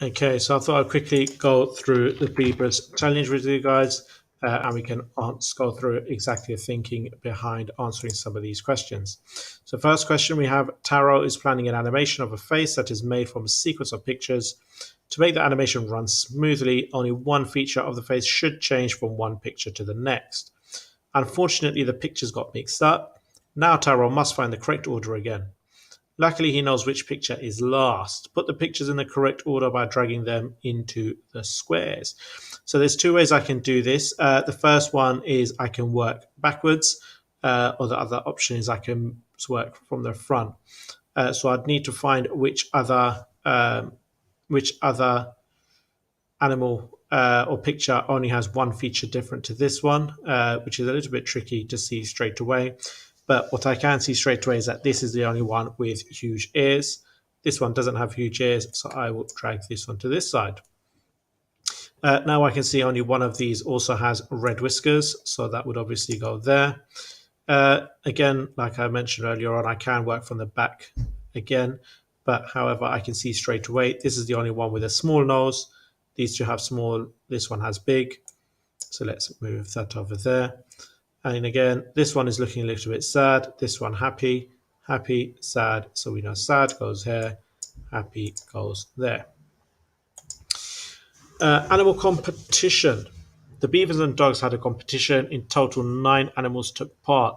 Okay, so I thought I'd quickly go through the Bebras challenge with you guys, and we can go through exactly the thinking behind answering some of these questions. So, first question we have: Taro is planning an animation of a face that is made from a sequence of pictures. To make the animation run smoothly, only one feature of the face should change from one picture to the next. Unfortunately, the pictures got mixed up. Now Taro must find the correct order again. Luckily, he knows which picture is last. Put the pictures in the correct order by dragging them into the squares. So there's two ways I can do this. The first one is I can work backwards, or the other option is I can work from the front. So I'd need to find which other animal or picture only has one feature different to this one, which is a little bit tricky to see straight away. But what I can see straight away is that this is the only one with huge ears. This one doesn't have huge ears, so I will drag this one to this side. Now I can see only one of these also has red whiskers, so that would obviously go there. Again, like I mentioned earlier on, I can work from the back again, but however, I can see straight away this is the only one with a small nose. These two have small, this one has big. So let's move that over there. And again, this one is looking a little bit sad. This one happy, happy, sad. So we know sad goes here, happy goes there. Animal competition. The beavers and dogs had a competition. In total, 9 animals took part.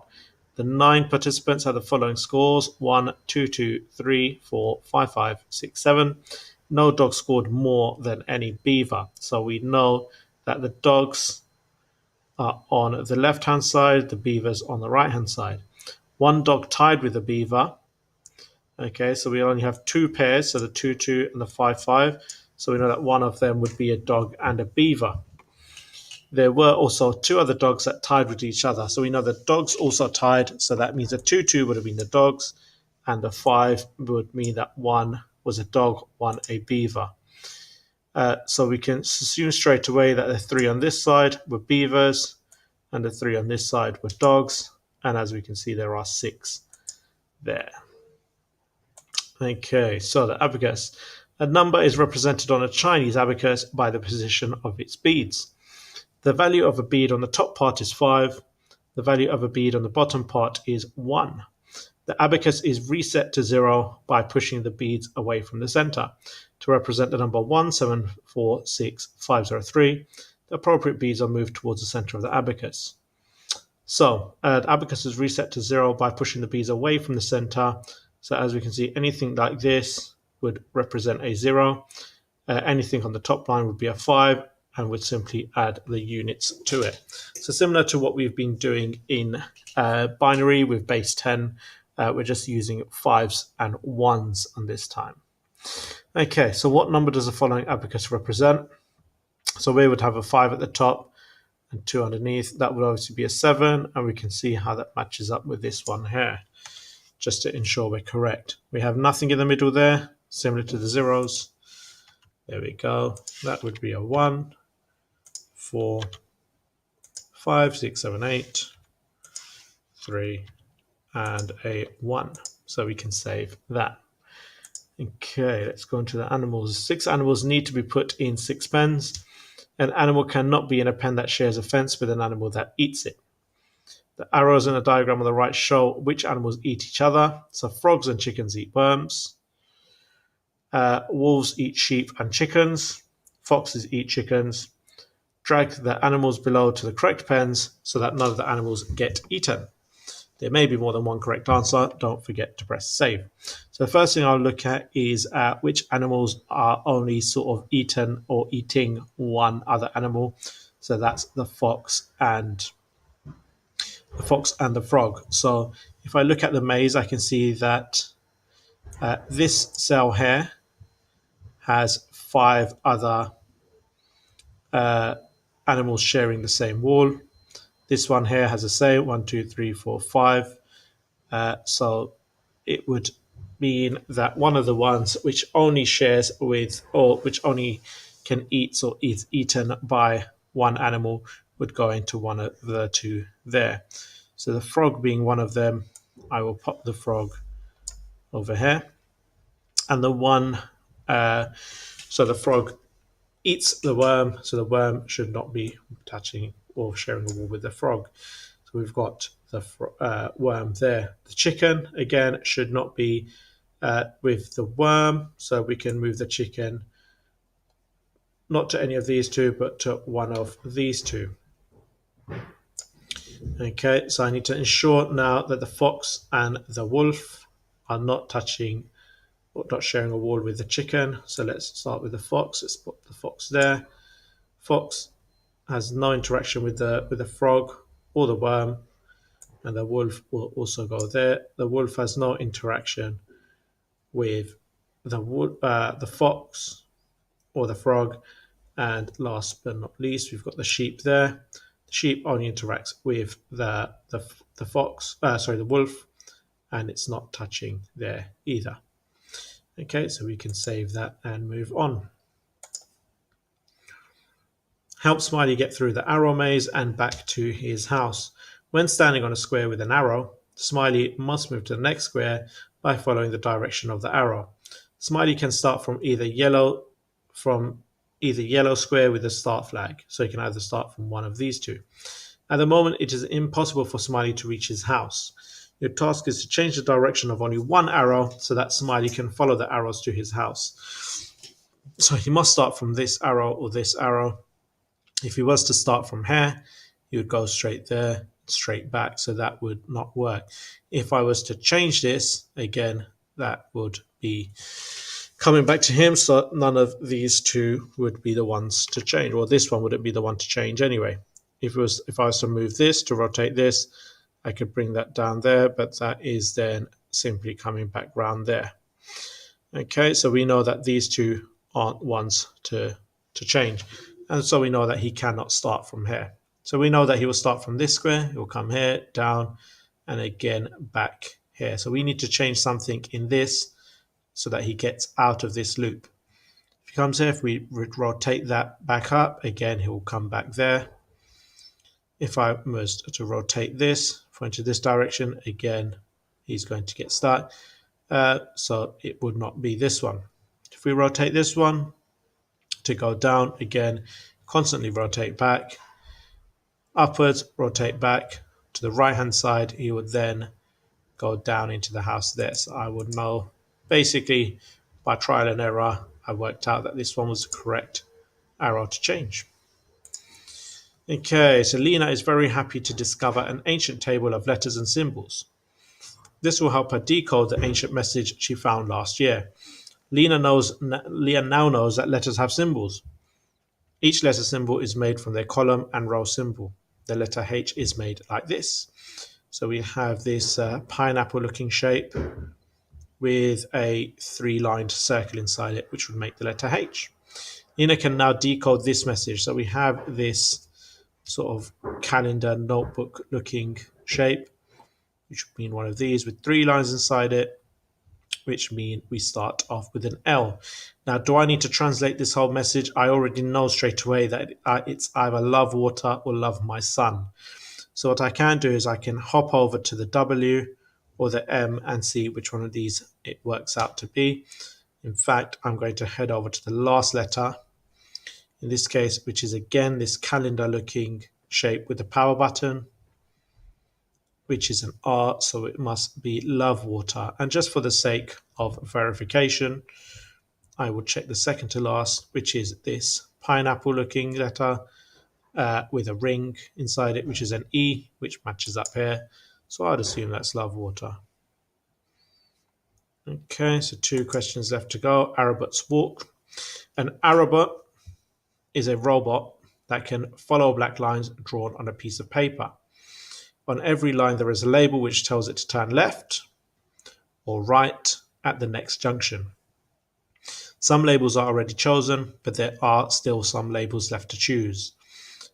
The 9 participants had the following scores: 1, 2, 2, 3, 4, 5, 5, 6, 7. No dog scored more than any beaver. So we know that the dogs are on the left-hand side, the beavers on the right-hand side. One dog tied with the beaver. Okay, so we only have 2 pairs, so the 2, 2 and the 5, 5. So we know that one of them would be a dog and a beaver. There were also 2 other dogs that tied with each other. So we know the dogs also tied, so that means the 2, 2 would have been the dogs, and the 5 would mean that 1 was a dog, 1 a beaver. So we can assume straight away that the 3 on this side were beavers, and the 3 on this side were dogs. And as we can see, there are 6 there. Okay, so the abacus. A number is represented on a Chinese abacus by the position of its beads. The value of a bead on the top part is 5. The value of a bead on the bottom part is 1. The abacus is reset to 0 by pushing the beads away from the center. To represent the number 1746,503, the appropriate beads are moved towards the center of the abacus. So the abacus is reset to 0 by pushing the beads away from the center. So as we can see, anything like this would represent a 0. Anything on the top line would be a 5, and would simply add the units to it. So similar to what we've been doing in binary with base 10, we're just using 5s and 1s on this time. Okay, so what number does the following abacus represent? So we would have a 5 at the top and 2 underneath. That would obviously be a 7, and we can see how that matches up with this one here, just to ensure we're correct. We have nothing in the middle there, similar to the zeros. There we go. That would be a 1, 4, 5, 6, 7, 8, 3, and a 1. So we can save that. Okay, let's go into the animals. 6 animals need to be put in 6 pens. An animal cannot be in a pen that shares a fence with an animal that eats it. The arrows in the diagram on the right show which animals eat each other. So frogs and chickens eat worms. Wolves eat sheep and chickens. Foxes eat chickens. Drag the animals below to the correct pens so that none of the animals get eaten. There may be more than one correct answer. Don't forget to press save. So the first thing I'll look at is which animals are only sort of eaten or eating one other animal. So that's the fox and the frog. So if I look at the maze, I can see that this cell here has 5 other animals sharing the same wall. This one here has the same 1, 2, 3, 4, 5. So it would mean that one of the ones which only shares with, or which only can eat or is eaten by one animal would go into one of the 2 there. So the frog being one of them, I will pop the frog over here. And the one So the frog eats the worm, so the worm should not be touching or sharing a wall with the frog. So we've got the worm there. The chicken, again, should not be with the worm, so we can move the chicken not to any of these two, but to one of these two. Okay, so I need to ensure now that the fox and the wolf are not touching or not sharing a wall with the chicken. So let's start with the fox. Let's put the fox there. Fox has no interaction with the frog or the worm, and the wolf will also go there. The wolf has no interaction with the fox or the frog, and last but not least, we've got the sheep there. The sheep only interacts with the fox, the wolf, and it's not touching there either. Okay, so we can save that and move on. Help Smiley get through the arrow maze and back to his house. When standing on a square with an arrow, Smiley must move to the next square by following the direction of the arrow. Smiley can start from either yellow square with a start flag, so he can either start from one of these two. At the moment, it is impossible for Smiley to reach his house. Your task is to change the direction of only one arrow so that Smiley can follow the arrows to his house. So he must start from this arrow or this arrow. If he was to start from here, he would go straight there, straight back, so that would not work. If I was to change this, again, that would be coming back to him, so none of these two would be the ones to change. Well, this one wouldn't be the one to change anyway. If I was to move this, to rotate this, I could bring that down there, but that is then simply coming back round there. Okay, so we know that these two aren't ones to change. And so we know that he cannot start from here. So we know that he will start from this square, he will come here, down, and again back here. So we need to change something in this so that he gets out of this loop. If he comes here, if we rotate that back up, again, he will come back there. If I was to rotate this, point to this direction, again, he's going to get stuck. So it would not be this one. If we rotate this one to go down, again, constantly rotate back, upwards, rotate back to the right-hand side, he would then go down into the house there. So I would know, basically, by trial and error, I worked out that this one was the correct arrow to change. Okay, so Lena is very happy to discover an ancient table of letters and symbols. This will help her decode the ancient message she found last year. Lena now knows that letters have symbols. Each letter symbol is made from their column and row symbol. The letter H is made like this. So we have this pineapple-looking shape with a three-lined circle inside it, which would make the letter H. Lena can now decode this message. So we have this sort of calendar notebook-looking shape, which would mean one of these with three lines inside it, which mean we start off with an L. Now, do I need to translate this whole message? I already know straight away that it's either love water or love my son. So what I can do is I can hop over to the W or the M and see which one of these it works out to be. In fact, I'm going to head over to the last letter, in this case, which is again this calendar looking shape with the power button, which is an R, so it must be love water. And just for the sake of verification, I will check the second to last, which is this pineapple looking letter with a ring inside it, which is an E, which matches up here. So I'd assume that's love water. Okay, so 2 questions left to go. Arrobots walk. An arrobot is a robot that can follow black lines drawn on a piece of paper. On every line, there is a label which tells it to turn left or right at the next junction. Some labels are already chosen, but there are still some labels left to choose.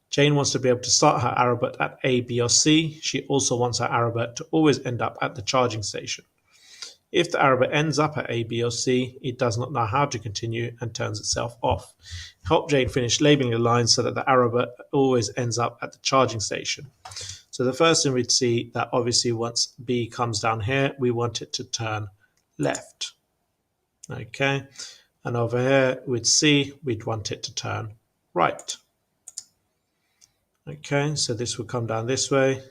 Jane wants to be able to start her arrobot at A, B, or C. She also wants her arrobot to always end up at the charging station. If the arrobot ends up at A, B, or C, it does not know how to continue and turns itself off. Help Jane finish labeling the lines so that the arrobot always ends up at the charging station. So the first thing we'd see that obviously once B comes down here, we want it to turn left. Okay, And over here with C, we'd want it to turn right. Okay, so this would come down this way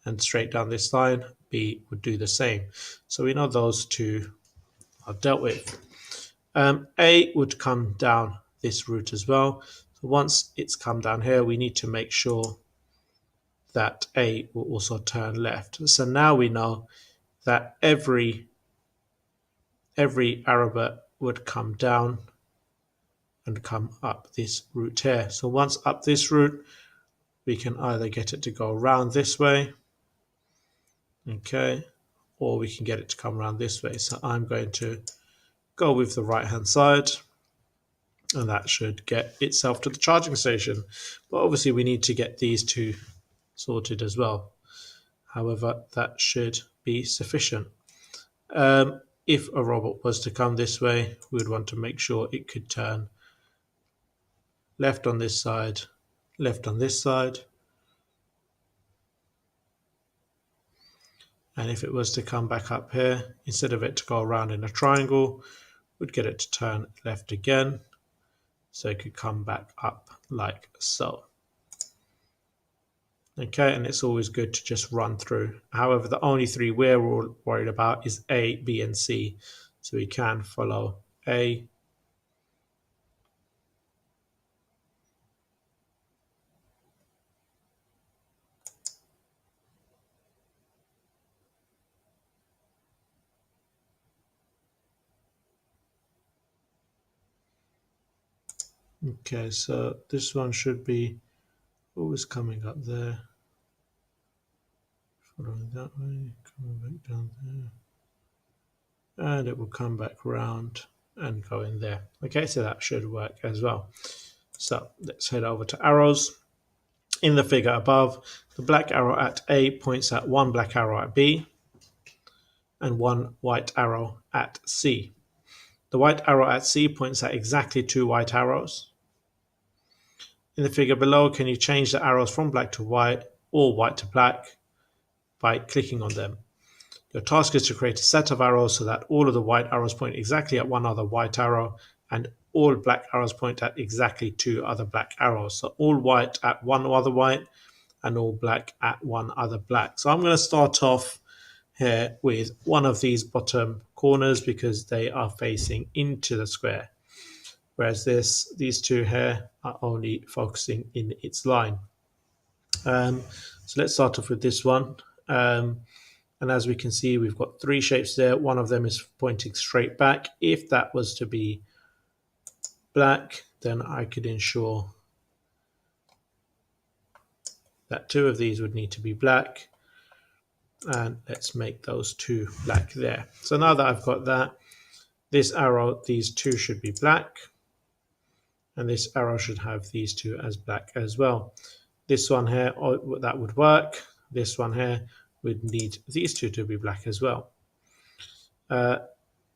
and straight down this line. B would do the same. So we know those two are dealt with. A would come down this route as well. So once it's come down here, we need to make sure that A will also turn left. So now we know that every arrow would come down and come up this route here. So once up this route, we can either get it to go around this way, okay, or we can get it to come around this way. So I'm going to go with the right hand side, and that should get itself to the charging station. But obviously we need to get these two sorted as well. However, that should be sufficient. If a robot was to come this way, we would want to make sure it could turn left on this side, left on this side. And if it was to come back up here, instead of it to go around in a triangle, we'd get it to turn left again. So it could come back up like so. Okay, and it's always good to just run through. However, the only three we're all worried about is A, B, and C. So we can follow A, okay, so this one should be always coming up there. Following that way, coming back down there. And it will come back round and go in there. Okay, so that should work as well. So let's head over to arrows. In the figure above, the black arrow at A points at one black arrow at B and one white arrow at C. The white arrow at C points at exactly two white arrows. In the figure below, can you change the arrows from black to white or white to black by clicking on them? Your task is to create a set of arrows so that all of the white arrows point exactly at one other white arrow and all black arrows point at exactly two other black arrows. So all white at one other white and all black at one other black. So I'm going to start off here with one of these bottom corners because they are facing into the square, whereas these two here are only focusing in its line. So let's start off with this one. And as we can see, we've got three shapes there. One of them is pointing straight back. If that was to be black, then I could ensure that two of these would need to be black. And let's make those two black there. So now that I've got that, this arrow, these two should be black. And this arrow should have these two as black as well. This one here, that would work. This one here would need these two to be black as well.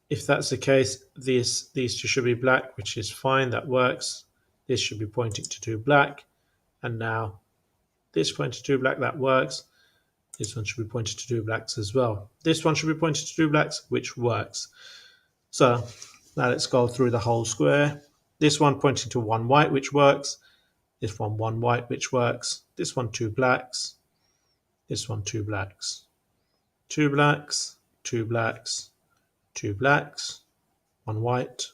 If that's the case, these two should be black, which is fine, that works. This should be pointing to two black. And now this pointing to two black, that works. This one should be pointed to two blacks as well. This one should be pointed to two blacks, which works. So now let's go through the whole square. This one pointing to one white, which works. This one white, which works. This one two blacks. This one two blacks. Two blacks, two blacks, two blacks, one white,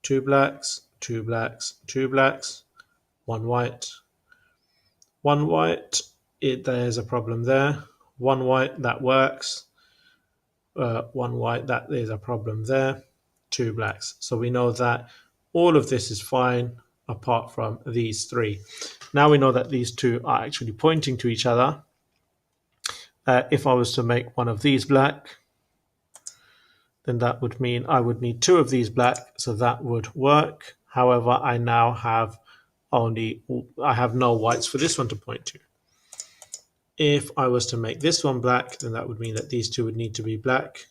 two blacks, two blacks, two blacks, one white. One white, there's a problem there. One white, that works. One white, that there's a problem there. Two blacks. So we know that all of this is fine apart from these three. Now we know that these two are actually pointing to each other. If I was to make one of these black, then that would mean I would need two of these black, so that would work. However, I now have I have no whites for this one to point to. If I was to make this one black, then that would mean that these two would need to be black,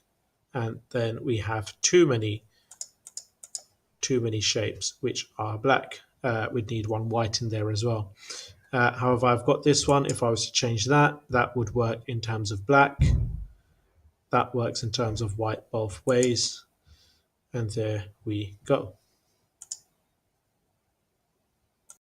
and then we have too many shapes which are black. We'd need one white in there as well. However, I've got this one. If I was to change that, that would work in terms of black. That works in terms of white both ways. And there we go.